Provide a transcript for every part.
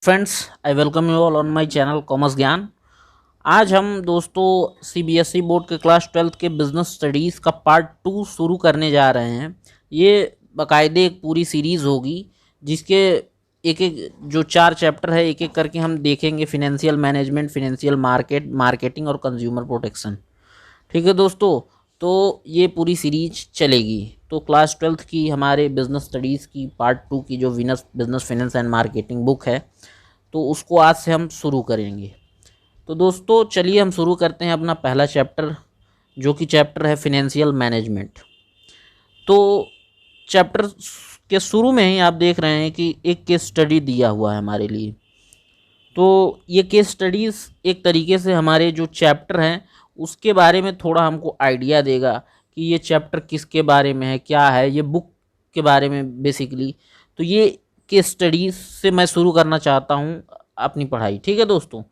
Friends, I welcome you all on my channel commerce ज्ञान। आज हम दोस्तों सीबीएसई बोर्ड के क्लास 12th के बिजनेस स्टडीज़ का पार्ट 2 शुरू करने जा रहे हैं। ये बाकायदे एक पूरी सीरीज़ होगी जिसके एक एक जो 4 चैप्टर है, एक एक करके हम देखेंगे। फिनेंशियल मैनेजमेंट, फिनेंशियल मार्केटिंग और कंज्यूमर प्रोटेक्शन। ठीक है दोस्तों, तो ये पूरी सीरीज चलेगी। तो क्लास 12th की हमारे बिजनेस स्टडीज़ की पार्ट 2 की जो business finance and marketing book है, तो उसको आज से हम शुरू करेंगे। तो दोस्तों चलिए हम शुरू करते हैं अपना पहला चैप्टर, जो कि चैप्टर है फिनेंशियल मैनेजमेंट। तो चैप्टर के शुरू में ही आप देख रहे हैं कि एक केस स्टडी दिया हुआ है हमारे लिए। तो ये केस स्टडीज़ एक तरीके से हमारे जो चैप्टर हैं उसके बारे में थोड़ा हमको आइडिया देगा कि ये चैप्टर किसके बारे में है, क्या है, ये बुक के बारे में बेसिकली। तो ये केस स्टडीज़ से मैं शुरू करना चाहता हूँ अपनी पढ़ाई। ठीक है दोस्तों,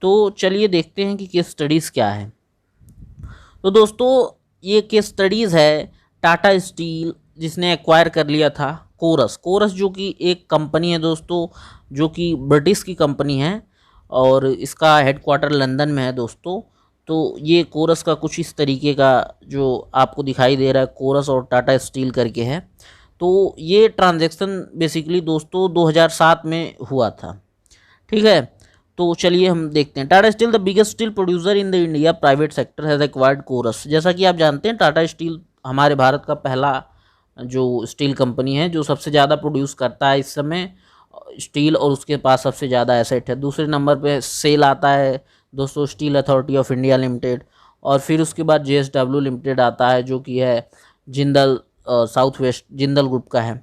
तो चलिए देखते हैं कि केस स्टडीज़ क्या है। तो दोस्तों ये केस स्टडीज़ है टाटा स्टील जिसने एक्वायर कर लिया था कोरस जो कि एक कंपनी है दोस्तों, जो कि ब्रिटिश की कंपनी है और इसका हेडक्वार्टर लंदन में है दोस्तों। तो ये कोरस का कुछ इस तरीके का जो आपको दिखाई दे रहा है, कोरस और टाटा स्टील करके है। तो ये ट्रांजैक्शन बेसिकली दोस्तों 2007 में हुआ था। ठीक है, तो चलिए हम देखते हैं। Tata steel the biggest steel producer in the India private sector has acquired Corus. जैसा कि आप जानते हैं टाटा स्टील हमारे भारत का पहला जो स्टील कंपनी है जो सबसे ज़्यादा प्रोड्यूस करता है इस समय स्टील, और उसके पास सबसे ज़्यादा एसेट है। दूसरे नंबर पे सेल आता है दोस्तों steel authority of India limited, और फिर उसके बाद JSW लिमिटेड आता है जो कि है Jindal south west Jindal group का है।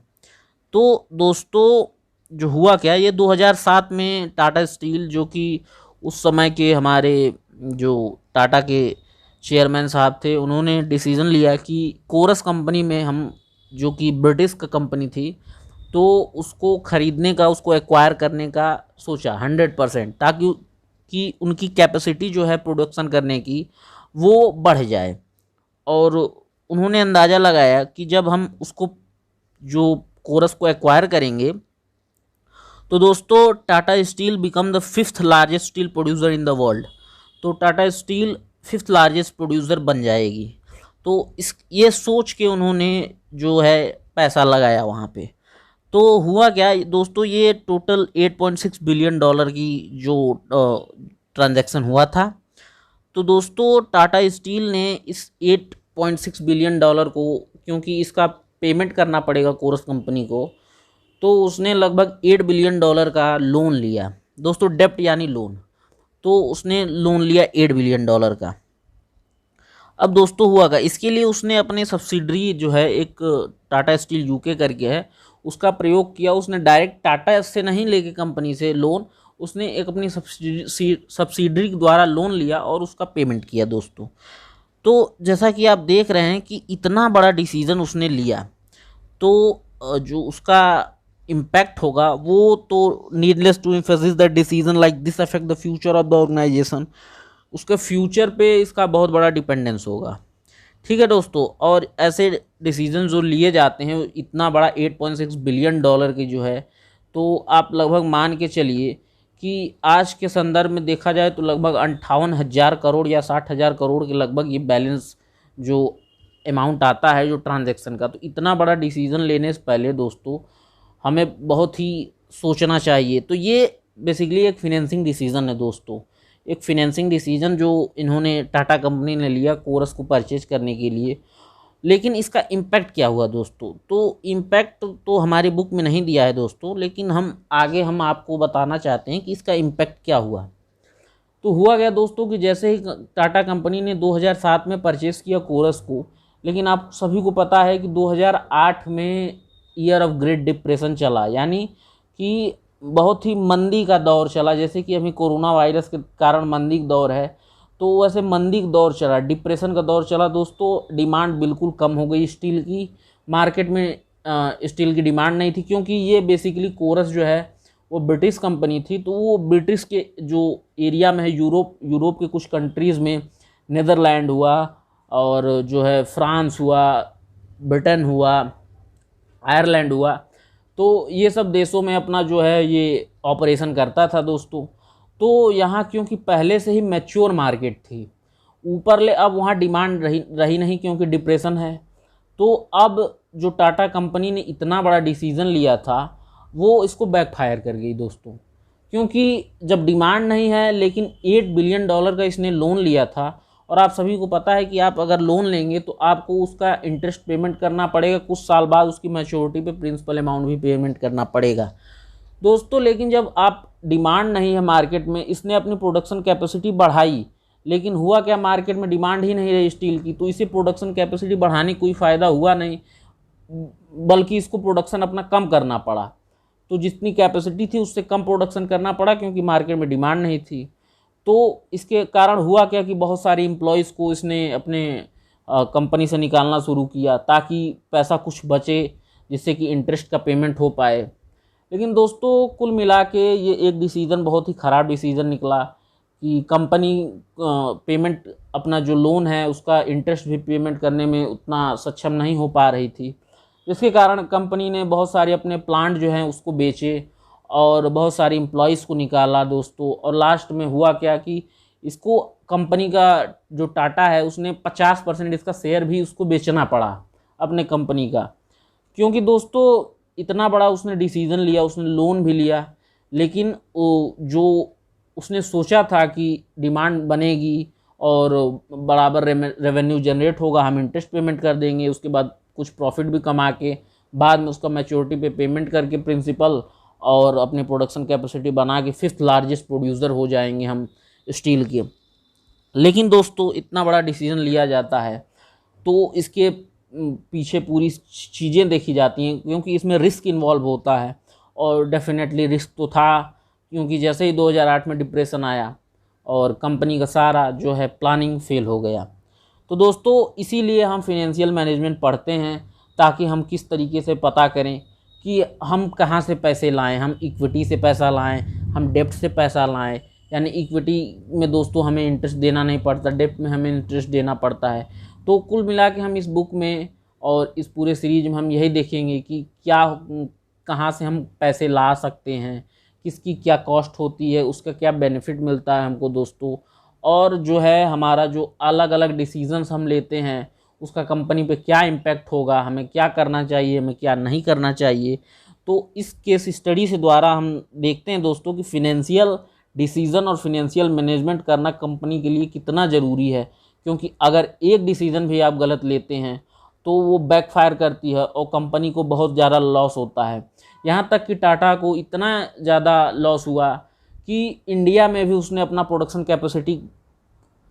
तो दोस्तों जो हुआ क्या, ये 2007 में टाटा स्टील जो कि उस समय के हमारे जो टाटा के चेयरमैन साहब थे, उन्होंने डिसीज़न लिया कि कोरस कंपनी में हम, जो कि ब्रिटिश का कंपनी थी, तो उसको ख़रीदने का, उसको एक्वायर करने का सोचा 100%, ताकि कि उनकी कैपेसिटी जो है प्रोडक्शन करने की वो बढ़ जाए। और उन्होंने अंदाज़ा लगाया कि जब हम उसको जो कोरस को एक्वायर करेंगे तो दोस्तों Tata steel become the 5th largest steel producer in the world. तो Tata steel 5th largest producer बन जाएगी। तो ये सोच के उन्होंने जो है पैसा लगाया वहाँ पे। तो हुआ क्या दोस्तों, ये टोटल $8.6 बिलियन की जो ट्रांजैक्शन हुआ था। तो दोस्तों टाटा स्टील ने इस $8.6 बिलियन को, क्योंकि इसका पेमेंट करना पड़ेगा कोरस कंपनी को, तो उसने लगभग $8 बिलियन का लोन लिया दोस्तों, डेप्ट यानी लोन। तो उसने लोन लिया $8 बिलियन का। अब दोस्तों हुआ क्या, इसके लिए उसने अपने सब्सिडरी जो है एक टाटा स्टील यूके करके है, उसका प्रयोग किया। उसने डायरेक्ट टाटा से नहीं लेके कंपनी से लोन, उसने एक अपनी सब्सिडरी द्वारा लोन लिया और उसका पेमेंट किया दोस्तों। तो जैसा कि आप देख रहे हैं कि इतना बड़ा डिसीज़न उसने लिया, तो जो उसका इम्पैक्ट होगा वो तो needless to emphasis that decision like this affect the future of the organisation. उसके फ्यूचर पे इसका बहुत बड़ा डिपेंडेंस होगा। ठीक है दोस्तों, और ऐसे डिसीजन जो लिए जाते हैं इतना बड़ा $8.6 बिलियन की जो है, तो आप लगभग मान के चलिए कि आज के संदर्भ में देखा जाए तो लगभग 58,000 करोड़ या 60,000 करोड़ के लगभग ये बैलेंस जो अमाउंट आता है जो ट्रांजैक्शन का। तो इतना बड़ा डिसीज़न लेने से पहले दोस्तों हमें बहुत ही सोचना चाहिए। तो ये बेसिकली एक फिनेंसिंग डिसीज़न है दोस्तों, एक फिनेंसिंग डिसीज़न जो इन्होंने टाटा कंपनी ने लिया कोरस को परचेज करने के लिए। लेकिन इसका इम्पैक्ट क्या हुआ दोस्तों, तो इम्पैक्ट तो हमारी बुक में नहीं दिया है दोस्तों, लेकिन हम आपको बताना चाहते हैं कि इसका इम्पैक्ट क्या हुआ। तो हुआ गया दोस्तों कि जैसे ही टाटा कंपनी ने 2007 में परचेस किया कोरस को, लेकिन आप सभी को पता है कि 2008 में ईयर ऑफ ग्रेट डिप्रेशन चला, यानी कि बहुत ही मंदी का दौर चला। जैसे कि अभी कोरोना वायरस के कारण मंदी का दौर है, तो वैसे मंदी का दौर चला, डिप्रेशन का दौर चला दोस्तों। डिमांड बिल्कुल कम हो गई स्टील की, मार्केट में स्टील की डिमांड नहीं थी, क्योंकि ये बेसिकली कोरस जो है वो ब्रिटिश कंपनी थी। तो वो ब्रिटिश के जो एरिया में है, यूरोप के कुछ कंट्रीज़ में, नीदरलैंड हुआ और जो है फ्रांस हुआ, ब्रिटेन हुआ, आयरलैंड हुआ, तो ये सब देशों में अपना जो है ये ऑपरेशन करता था दोस्तों। तो यहाँ क्योंकि पहले से ही मैच्योर मार्केट थी, ऊपर ले अब वहाँ डिमांड रही नहीं क्योंकि डिप्रेशन है। तो अब जो टाटा कंपनी ने इतना बड़ा डिसीज़न लिया था वो इसको बैकफायर कर गई दोस्तों, क्योंकि जब डिमांड नहीं है लेकिन $8 बिलियन का इसने लोन लिया था, और आप सभी को पता है कि आप अगर लोन लेंगे तो आपको उसका इंटरेस्ट पेमेंट करना पड़ेगा, कुछ साल बाद उसकी मैच्योरिटी पे प्रिंसिपल अमाउंट भी पेमेंट करना पड़ेगा दोस्तों। लेकिन जब आप डिमांड नहीं है मार्केट में, इसने अपनी प्रोडक्शन कैपेसिटी बढ़ाई, लेकिन हुआ क्या, मार्केट में डिमांड ही नहीं रही स्टील की, तो इसे प्रोडक्शन कैपेसिटी बढ़ाने कोई फ़ायदा हुआ नहीं, बल्कि इसको प्रोडक्शन अपना कम करना पड़ा। तो जितनी कैपेसिटी थी उससे कम प्रोडक्शन करना पड़ा क्योंकि मार्केट में डिमांड नहीं थी। तो इसके कारण हुआ क्या कि बहुत सारे एम्प्लॉयज़ को इसने अपने कंपनी से निकालना शुरू किया ताकि पैसा कुछ बचे, जिससे कि इंटरेस्ट का पेमेंट हो पाए। लेकिन दोस्तों कुल मिला के ये एक डिसीज़न बहुत ही ख़राब डिसीज़न निकला कि कंपनी पेमेंट अपना जो लोन है उसका इंटरेस्ट भी पेमेंट करने में उतना सक्षम नहीं हो पा रही थी, जिसके कारण कंपनी ने बहुत सारे अपने प्लांट जो हैं उसको बेचे और बहुत सारे एम्प्लॉयज़ को निकाला दोस्तों। और लास्ट में हुआ क्या कि इसको कंपनी का जो टाटा है उसने 50% इसका शेयर भी उसको बेचना पड़ा अपने कंपनी का, क्योंकि दोस्तों इतना बड़ा उसने डिसीज़न लिया, उसने लोन भी लिया, लेकिन जो उसने सोचा था कि डिमांड बनेगी और बराबर रेवेन्यू जनरेट होगा, हम इंटरेस्ट पेमेंट कर देंगे, उसके बाद कुछ प्रॉफिट भी कमा के बाद में उसका मैच्योरिटी पे पेमेंट करके प्रिंसिपल और अपनी प्रोडक्शन कैपेसिटी बना के 5th लार्जेस्ट प्रोड्यूसर हो जाएंगे हम स्टील के। लेकिन दोस्तों इतना बड़ा डिसीजन लिया जाता है तो इसके पीछे पूरी चीज़ें देखी जाती हैं, क्योंकि इसमें रिस्क इन्वॉल्व होता है, और डेफिनेटली रिस्क तो था, क्योंकि जैसे ही 2008 में डिप्रेशन आया और कंपनी का सारा जो है प्लानिंग फेल हो गया। तो दोस्तों इसीलिए हम फिनेंशियल मैनेजमेंट पढ़ते हैं ताकि हम किस तरीके से पता करें कि हम कहाँ से पैसे लाएं, हम इक्विटी से पैसा लाएं, हम डेब्ट से पैसा लाएं। यानी इक्विटी में दोस्तों हमें इंटरेस्ट देना नहीं पड़ता, डेब्ट में हमें इंटरेस्ट देना पड़ता है। तो कुल मिला के हम इस बुक में और इस पूरे सीरीज में हम यही देखेंगे कि क्या कहाँ से हम पैसे ला सकते हैं, किसकी क्या कॉस्ट होती है, उसका क्या बेनिफिट मिलता है हमको दोस्तों, और जो है हमारा जो अलग अलग डिसीजंस हम लेते हैं उसका कंपनी पे क्या इम्पैक्ट होगा, हमें क्या करना चाहिए, हमें क्या नहीं करना चाहिए। तो इस केस स्टडी से द्वारा हम देखते हैं दोस्तों कि फिनेंशियल डिसीज़न और फिनेंशियल मैनेजमेंट करना कंपनी के लिए कितना ज़रूरी है, क्योंकि अगर एक डिसीज़न भी आप गलत लेते हैं तो वो बैकफायर करती है और कंपनी को बहुत ज़्यादा लॉस होता है। यहाँ तक कि टाटा को इतना ज़्यादा लॉस हुआ कि इंडिया में भी उसने अपना प्रोडक्शन कैपेसिटी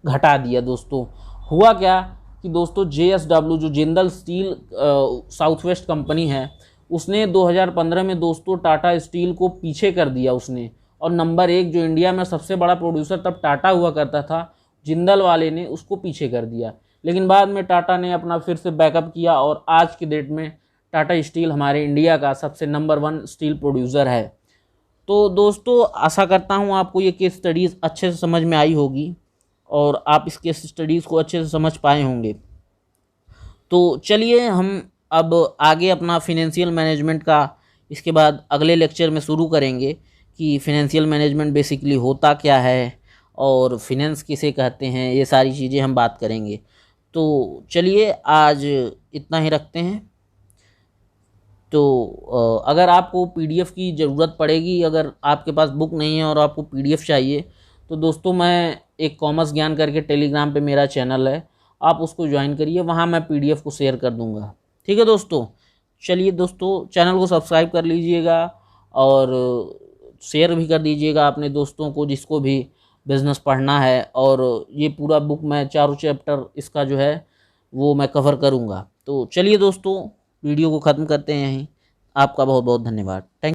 घटा दिया दोस्तों। हुआ क्या कि दोस्तों JSW जो Jindal steel south west company है, उसने 2015 में दोस्तों टाटा स्टील को पीछे कर दिया उसने, और नंबर 1 जो इंडिया में सबसे बड़ा प्रोड्यूसर तब टाटा हुआ करता था, जिंदल वाले ने उसको पीछे कर दिया। लेकिन बाद में टाटा ने अपना फिर से बैकअप किया और आज की डेट में टाटा स्टील हमारे इंडिया का सबसे नंबर 1 स्टील प्रोड्यूसर है। तो दोस्तों आशा करता हूँ आपको ये केस स्टडीज़ अच्छे से समझ में आई होगी और आप इस केस स्टडीज़ को अच्छे से समझ पाए होंगे। तो चलिए हम अब आगे अपना फिनेंशियल मैनेजमेंट का इसके बाद अगले लेक्चर में शुरू करेंगे कि फिनेंशियल मैनेजमेंट बेसिकली होता क्या है और फिनेंस किसे कहते हैं, ये सारी चीज़ें हम बात करेंगे। तो चलिए आज इतना ही रखते हैं। तो अगर आपको PDF की ज़रूरत पड़ेगी, अगर आपके पास बुक नहीं है और आपको PDF चाहिए, तो दोस्तों मैं एक कॉमर्स ज्ञान करके टेलीग्राम पे मेरा चैनल है, आप उसको ज्वाइन करिए, वहाँ मैं PDF को शेयर कर दूँगा। ठीक है दोस्तों, चलिए दोस्तों चैनल को सब्सक्राइब कर लीजिएगा और शेयर भी कर दीजिएगा अपने दोस्तों को जिसको भी बिज़नेस पढ़ना है। और ये पूरा बुक मैं 4 चैप्टर इसका जो है वो मैं कवर करूँगा। तो चलिए दोस्तों वीडियो को ख़त्म करते हैं यहीं। आपका बहुत बहुत धन्यवाद। थैंक